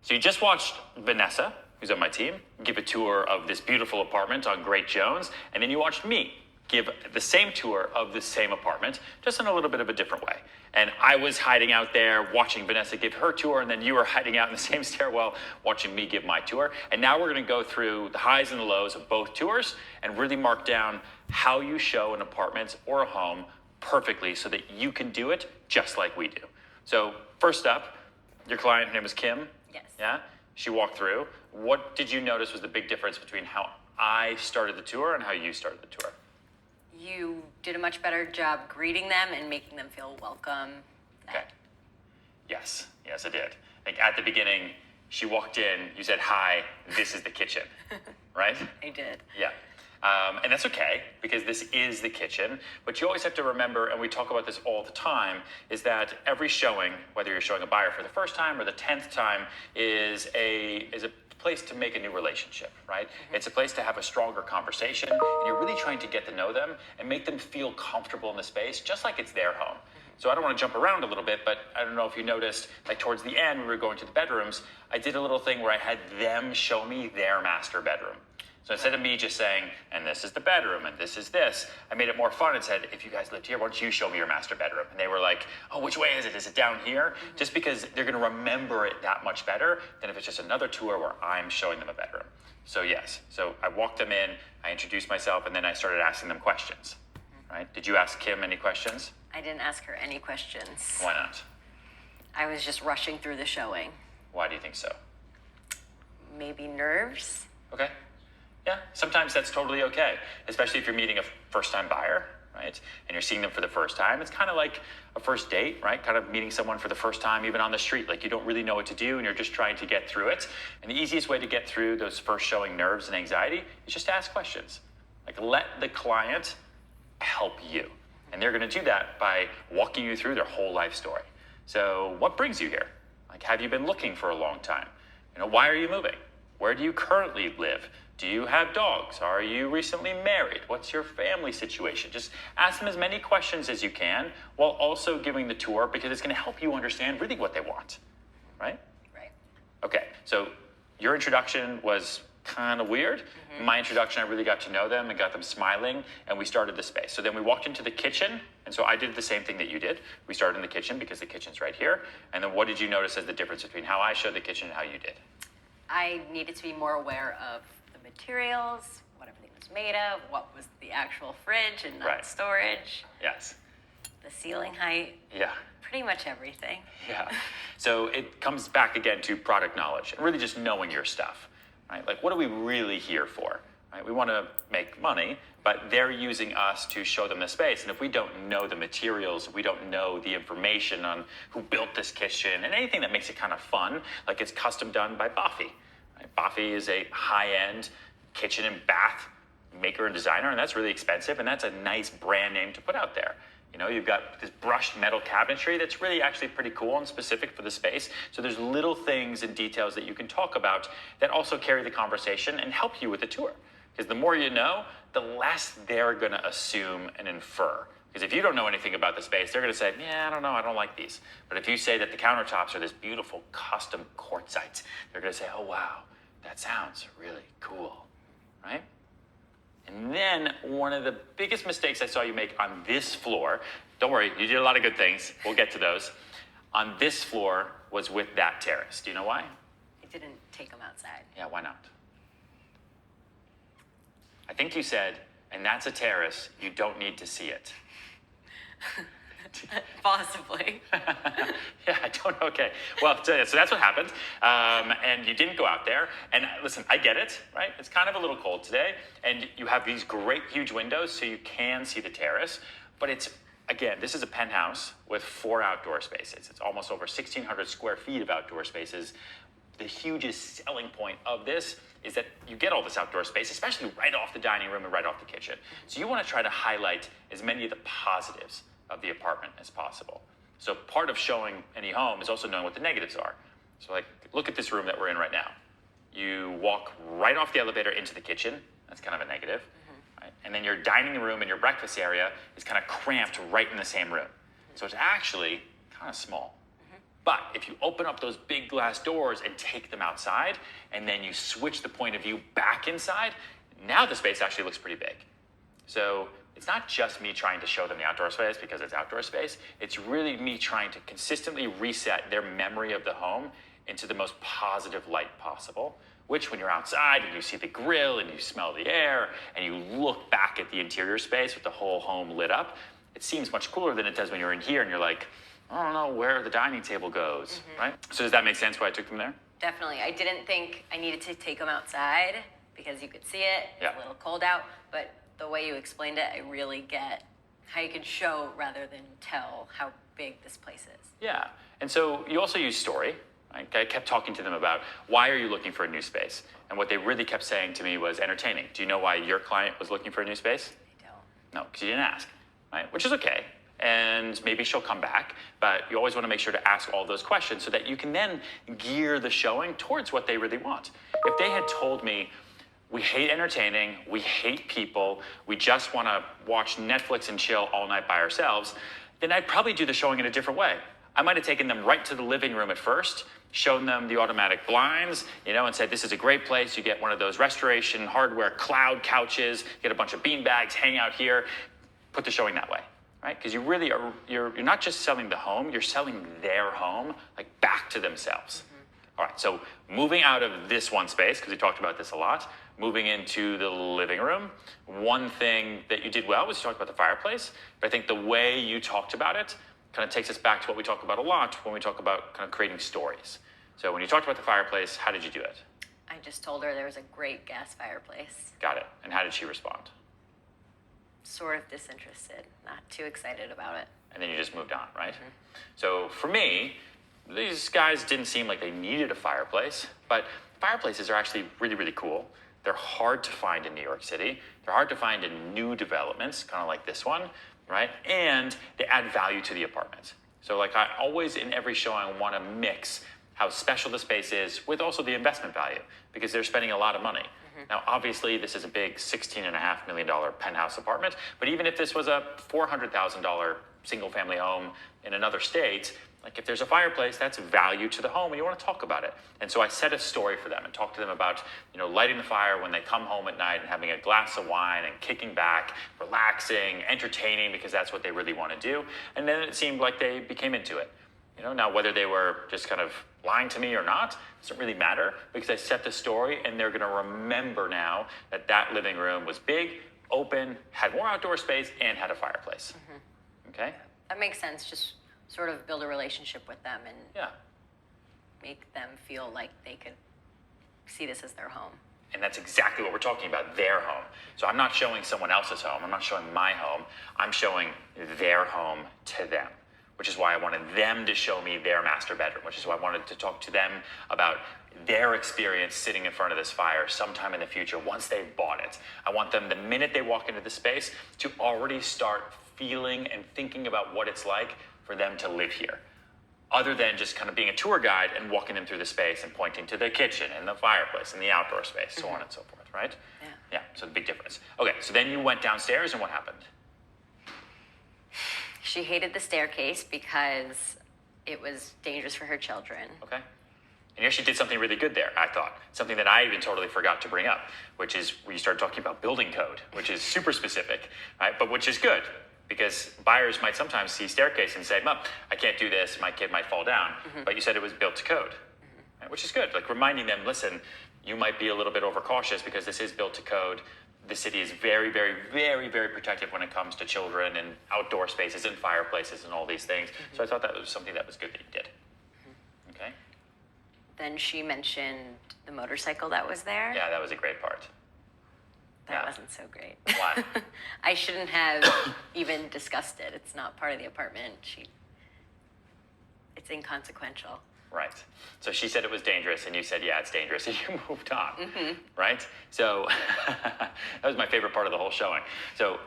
So you just watched Vanessa, who's on my team, give a tour of this beautiful apartment on Great Jones, and then you watched me give the same tour of the same apartment, just in a little bit of a different way. And I was hiding out there watching Vanessa give her tour, and then you were hiding out in the same stairwell watching me give my tour. And now we're gonna go through the highs and the lows of both tours and really mark down how you show an apartment or a home perfectly so that you can do it just like we do. So first up, your client, her name was Kim. Yes. Yeah? She walked through. What did you notice was the big difference between how I started the tour and how you started the tour? You did a much better job greeting them and making them feel welcome. Okay. Yes, I did. Like at the beginning, she walked in, you said, "Hi, this is the kitchen," right? I did. Yeah. And that's okay, because this is the kitchen. But you always have to remember, and we talk about this all the time, is that every showing, whether you're showing a buyer for the first time or the 10th time, is a place to make a new relationship, right? Mm-hmm. It's a place to have a stronger conversation, and you're really trying to get to know them and make them feel comfortable in the space, just like it's their home. So I don't want to jump around a little bit, but I don't know if you noticed, like towards the end, we were going to the bedrooms, I did a little thing where I had them show me their master bedroom. So instead of me just saying, and this is the bedroom, and this is this, I made it more fun and said, if you guys lived here, why don't you show me your master bedroom? And they were like, oh, which way is it? Is it down here? Mm-hmm. Just because they're gonna remember it that much better than if it's just another tour where I'm showing them a bedroom. So yes, so I walked them in, I introduced myself, and then I started asking them questions, right? Did you ask Kim any questions? I didn't ask her any questions. Why not? I was just rushing through the showing. Why do you think so? Maybe nerves? Okay. Yeah, sometimes that's totally okay, especially if you're meeting a first-time buyer, right? And you're seeing them for the first time. It's kind of like a first date, right? Kind of meeting someone for the first time, even on the street. Like you don't really know what to do and you're just trying to get through it. And the easiest way to get through those first showing nerves and anxiety is just to ask questions. Like let the client help you. And they're gonna do that by walking you through their whole life story. So what brings you here? Like, have you been looking for a long time? You know, why are you moving? Where do you currently live? Do you have dogs? Are you recently married? What's your family situation? Just ask them as many questions as you can while also giving the tour, because it's going to help you understand really what they want, right? Right. Okay, so your introduction was kind of weird. Mm-hmm. My introduction, I really got to know them and got them smiling, and we started the space. So then we walked into the kitchen, and so I did the same thing that you did. We started in the kitchen because the kitchen's right here. And then what did you notice as the difference between how I showed the kitchen and how you did? I needed to be more aware of the materials, what everything was made of, what was the actual fridge and not Right. storage. Yes. The ceiling height. Yeah. Pretty much everything. Yeah. So it comes back again to product knowledge and really just knowing your stuff, right? Like, what are we really here for? Right? We want to make money, but they're using us to show them the space. And if we don't know the materials, we don't know the information on who built this kitchen and anything that makes it kind of fun, like it's custom done by Buffy. Right? Buffy is a high-end kitchen and bath maker and designer, and that's really expensive, and that's a nice brand name to put out there. You know, you've got this brushed metal cabinetry that's really actually pretty cool and specific for the space. So there's little things and details that you can talk about that also carry the conversation and help you with the tour. Because the more you know, the less they're going to assume and infer. Because if you don't know anything about the space, they're going to say, yeah, I don't know, I don't like these. But if you say that the countertops are this beautiful custom quartzite, they're going to say, oh, wow, that sounds really cool, right? And then one of the biggest mistakes I saw you make on this floor, don't worry, you did a lot of good things. We'll get to those. On this floor was with that terrace. Do you know why? I didn't take them outside. Yeah, why not? I think you said, and that's a terrace, you don't need to see it. Possibly. Yeah, I don't know. Okay. Well, so that's what happened. And you didn't go out there. And listen, I get it, right? It's kind of a little cold today. And you have these great, huge windows so you can see the terrace. But it's, again, this is a penthouse with 4 outdoor spaces. It's almost over 1,600 square feet of outdoor spaces. The hugest selling point of this is that you get all this outdoor space, especially right off the dining room and right off the kitchen. So you want to try to highlight as many of the positives of the apartment as possible. So part of showing any home is also knowing what the negatives are. So like, look at this room that we're in right now. You walk right off the elevator into the kitchen. That's kind of a negative. Mm-hmm. Right? And then your dining room and your breakfast area is kind of cramped right in the same room. So it's actually kind of small. But if you open up those big glass doors and take them outside, and then you switch the point of view back inside, now the space actually looks pretty big. So it's not just me trying to show them the outdoor space because it's outdoor space. It's really me trying to consistently reset their memory of the home into the most positive light possible, which when you're outside and you see the grill and you smell the air and you look back at the interior space with the whole home lit up, it seems much cooler than it does when you're in here and you're like, I don't know where the dining table goes, right? So does that make sense why I took them there? Definitely. I didn't think I needed to take them outside because you could see it. Yeah. It's a little cold out, but the way you explained it, I really get how you can show rather than tell how big this place is. Yeah, and so you also use story. Right? I kept talking to them about why are you looking for a new space? And what they really kept saying to me was entertaining. Do you know why your client was looking for a new space? I don't. No, because you didn't ask, right? Which is okay. And maybe she'll come back, but you always want to make sure to ask all those questions so that you can then gear the showing towards what they really want. If they had told me, we hate entertaining, we hate people, we just want to watch Netflix and chill all night by ourselves, then I'd probably do the showing in a different way. I might have taken them right to the living room at first, shown them the automatic blinds, and said, this is a great place. You get one of those restoration hardware cloud couches, get a bunch of bean bags, hang out here, put the showing that way. Right? Because you really are, you're not just selling the home, you're selling their home, like back to themselves. All right, so moving out of this one space, because we talked about this a lot, moving into the living room, one thing that you did well was you talked about the fireplace, but I think the way you talked about it kind of takes us back to what we talk about a lot when we talk about kind of creating stories. So when you talked about the fireplace, how did you do it? I just told her there was a great gas fireplace. Got it. And how did she respond? Sort of disinterested, not too excited about it. And then you just moved on, right? So for me, these guys didn't seem like they needed a fireplace, but fireplaces are actually really, really cool. They're hard to find in New York City. They're hard to find in new developments, kind of like this one, right? And they add value to the apartment. So like I always, in every show, I want to mix how special the space is with also the investment value because they're spending a lot of money. Now, obviously, this is a big $16.5 million penthouse apartment, but even if this was a $400,000 single-family home in another state, like if there's a fireplace, that's value to the home, and you want to talk about it. And so I set a story for them and talked to them about, lighting the fire when they come home at night and having a glass of wine and kicking back, relaxing, entertaining, because that's what they really want to do. And then it seemed like they became into it. Now whether they were just kind of lying to me or not, doesn't really matter because I set the story and they're going to remember now that that living room was big, open, had more outdoor space, and had a fireplace. Okay? That makes sense. Just sort of build a relationship with them and Yeah. make them feel like they could see this as their home. And that's exactly what we're talking about, their home. So I'm not showing someone else's home. I'm not showing my home. I'm showing their home to them, which is why I wanted them to show me their master bedroom, which is why I wanted to talk to them about their experience sitting in front of this fire sometime in the future once they've bought it. I want them, the minute they walk into the space, to already start feeling and thinking about what it's like for them to live here, other than just kind of being a tour guide and walking them through the space and pointing to the kitchen and the fireplace and the outdoor space, so on and so forth, right? Yeah, so the big difference. Okay, so then you went downstairs and what happened? She hated the staircase because it was dangerous for her children. Okay. And you actually did something really good there, I thought. Something that I even totally forgot to bring up, which is where you started talking about building code, which is super specific, right? But which is good, because buyers might sometimes see staircase and say, I can't do this, my kid might fall down. But you said it was built to code, right? Which is good. Like reminding them, listen, you might be a little bit overcautious because this is built to code. The city is very, very, very, very protective when it comes to children and outdoor spaces and fireplaces and all these things. So I thought that was something that was good that you did. Okay. Then she mentioned the motorcycle that was there. Yeah, that was a great part. That wasn't so great. Why? I shouldn't have even discussed it. It's not part of the apartment. It's inconsequential. Right. So she said it was dangerous, and you said, yeah, it's dangerous, and you moved on, right? So that was my favorite part of the whole showing. So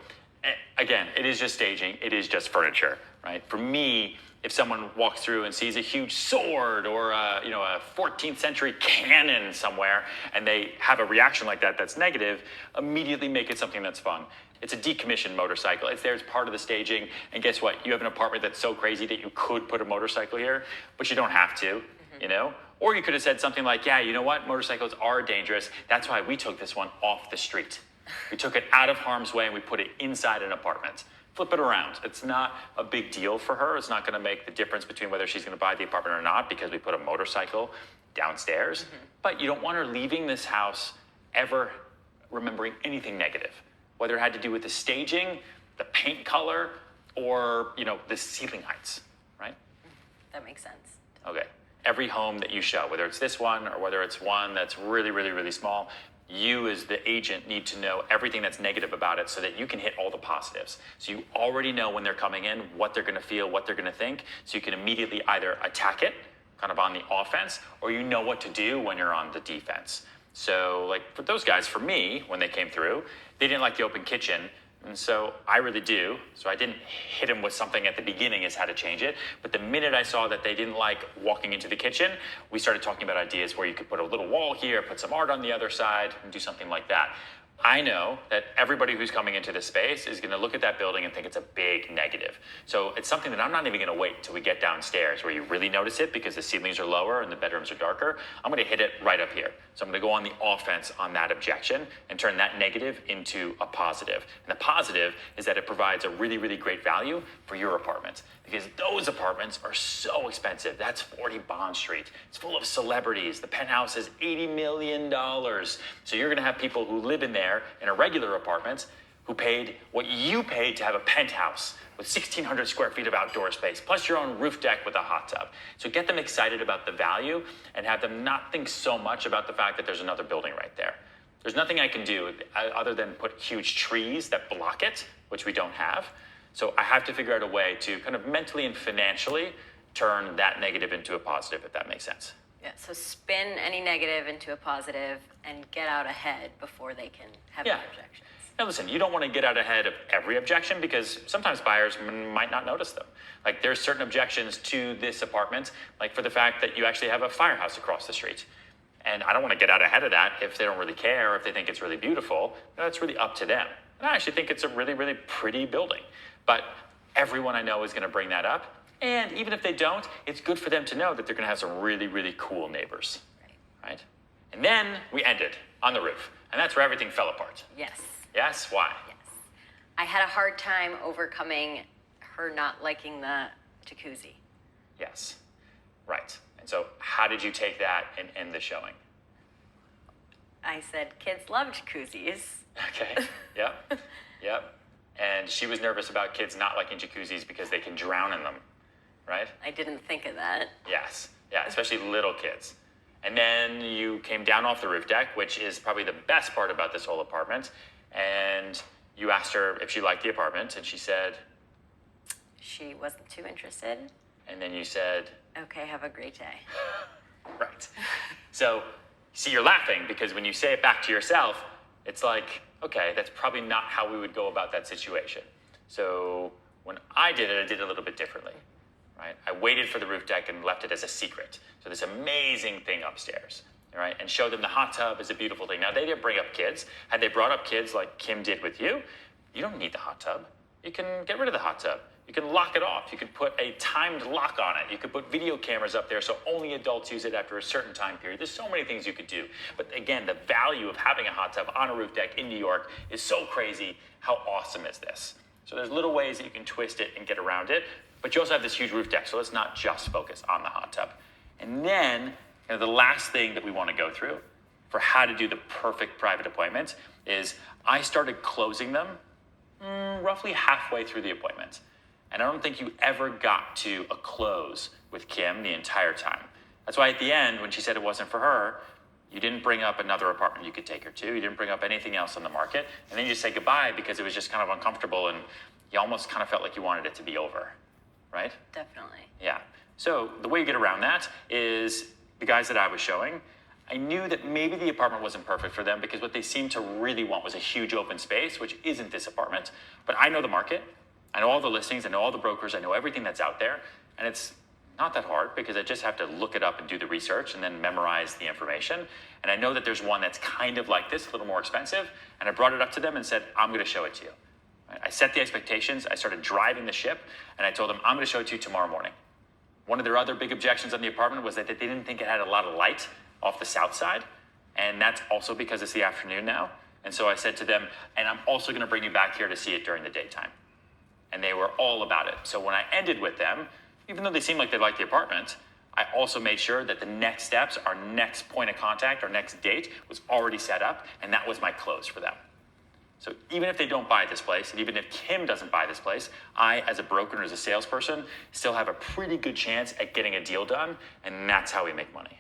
Again, it is just staging. It is just furniture, right? For me, if someone walks through and sees a huge sword or a 14th century cannon somewhere, and they have a reaction like that that's negative, immediately make it something that's fun. It's a decommissioned motorcycle. It's there as part of the staging. And guess what? You have an apartment that's so crazy that you could put a motorcycle here, but you don't have to, Or you could have said something like, yeah, you know what? Motorcycles are dangerous. That's why we took this one off the street. We took it out of harm's way and we put it inside an apartment. Flip it around. It's not a big deal for her. It's not going to make the difference between whether she's going to buy the apartment or not because we put a motorcycle downstairs. But you don't want her leaving this house ever remembering anything negative, whether it had to do with the staging, the paint color, or the ceiling heights, right? That makes sense. Okay. Every home that you show, whether it's this one or whether it's one that's really, really, really small, you as the agent need to know everything that's negative about it so that you can hit all the positives. So you already know when they're coming in, what they're going to feel, what they're going to think, so you can immediately either attack it, kind of on the offense, or you know what to do when you're on the defense. So like for those guys, for me, when they came through, they didn't like the open kitchen. And so I really do. So I didn't hit him with something at the beginning as how to change it. But the minute I saw that they didn't like walking into the kitchen, we started talking about ideas where you could put a little wall here, put some art on the other side, and do something like that. I know that everybody who's coming into this space is going to look at that building and think it's a big negative. So it's something that I'm not even going to wait till we get downstairs where you really notice it because the ceilings are lower and the bedrooms are darker. I'm going to hit it right up here. So I'm going to go on the offense on that objection and turn that negative into a positive. And the positive is that it provides a really, really great value for your apartment because those apartments are so expensive. That's 40 Bond Street. It's full of celebrities. The penthouse is $80 million. So you're going to have people who live in there in a regular apartment who paid what you paid to have a penthouse with 1,600 square feet of outdoor space, plus your own roof deck with a hot tub. So get them excited about the value and have them not think so much about the fact that there's another building right there. There's nothing I can do other than put huge trees that block it, which we don't have. So I have to figure out a way to kind of mentally and financially turn that negative into a positive, if that makes sense. Yeah, so spin any negative into a positive and get out ahead before they can have any objections. Now listen, you don't want to get out ahead of every objection because sometimes buyers might not notice them. Like there's certain objections to this apartment, like for the fact that you actually have a firehouse across the street. And I don't want to get out ahead of that if they don't really care, or if they think it's really beautiful. That's really up to them. And I actually think it's a really, really pretty building. But everyone I know is going to bring that up. And even if they don't, it's good for them to know that they're going to have some really, really cool neighbors. Right? And then we ended on the roof. And that's where everything fell apart. Yes. Yes? Why? Yes. I had a hard time overcoming her not liking the jacuzzi. Yes. Right. And so how did you take that and end the showing? I said, kids love jacuzzis. Okay. Yep. Yep. And she was nervous about kids not liking jacuzzis because they can drown in them, right? I didn't think of that. Yes. Yeah, especially little kids. And then you came down off the roof deck, which is probably the best part about this whole apartment. And you asked her if she liked the apartment, and she said... She wasn't too interested. And then you said... Okay, have a great day. Right. So, see, you're laughing because when you say it back to yourself, it's like, okay, that's probably not how we would go about that situation. So when I did it a little bit differently, right? I waited for the roof deck and left it as a secret. So this amazing thing upstairs, right? And showed them the hot tub is a beautiful thing. Now, they didn't bring up kids. Had they brought up kids like Kim did with you, you don't need the hot tub. You can get rid of the hot tub. You can lock it off. You could put a timed lock on it. You could put video cameras up there so only adults use it after a certain time period. There's so many things you could do. But again, the value of having a hot tub on a roof deck in New York is so crazy. How awesome is this? So there's little ways that you can twist it and get around it. But you also have this huge roof deck, so let's not just focus on the hot tub. And then the last thing that we want to go through for how to do the perfect private appointment is I started closing them roughly halfway through the appointment. And I don't think you ever got to a close with Kim the entire time. That's why at the end, when she said it wasn't for her, you didn't bring up another apartment you could take her to. You didn't bring up anything else on the market. And then you just said goodbye because it was just kind of uncomfortable and you almost kind of felt like you wanted it to be over, right? Definitely. Yeah. So the way you get around that is the guys that I was showing, I knew that maybe the apartment wasn't perfect for them because what they seemed to really want was a huge open space, which isn't this apartment. But I know the market. I know all the listings. I know all the brokers. I know everything that's out there. And it's not that hard because I just have to look it up and do the research and then memorize the information. And I know that there's one that's kind of like this, a little more expensive. And I brought it up to them and said, I'm going to show it to you. I set the expectations. I started driving the ship. And I told them, I'm going to show it to you tomorrow morning. One of their other big objections on the apartment was that they didn't think it had a lot of light off the south side. And that's also because it's the afternoon now. And so I said to them, and I'm also going to bring you back here to see it during the daytime. And they were all about it. So when I ended with them, even though they seemed like they liked the apartment, I also made sure that the next steps, our next point of contact, our next date was already set up. And that was my close for them. So even if they don't buy this place, and even if Kim doesn't buy this place, I, as a broker and as a salesperson, still have a pretty good chance at getting a deal done, and that's how we make money.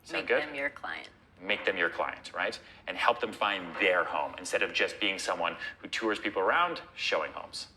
Sound good? Make them your client. Make them your client, right? And help them find their home instead of just being someone who tours people around showing homes.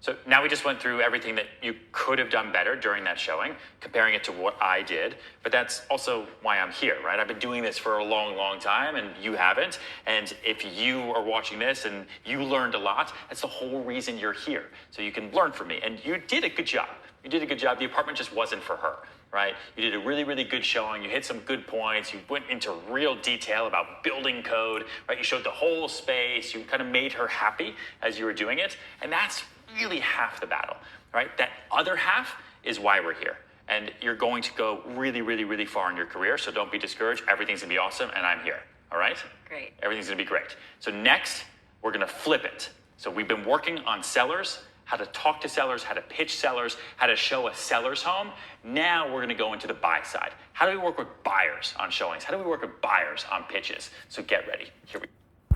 So now we just went through everything that you could have done better during that showing, comparing it to what I did. But that's also why I'm here, right? I've been doing this for a long, long time, and you haven't. And if you are watching this and you learned a lot, that's the whole reason you're here. So you can learn from me. And you did a good job. You did a good job. The apartment just wasn't for her, right? You did a really, really good showing. You hit some good points. You went into real detail about building code, right? You showed the whole space. You kind of made her happy as you were doing it. And that's really half the battle, right? That other half is why we're here. And you're going to go really, really, really far in your career. So don't be discouraged. Everything's gonna be awesome, and I'm here. All right? Great. Everything's gonna be great. So next, we're gonna flip it. So we've been working on sellers, how to talk to sellers, how to pitch sellers, how to show a seller's home. Now we're gonna go into the buy side. How do we work with buyers on showings? How do we work with buyers on pitches? So get ready. Here we go.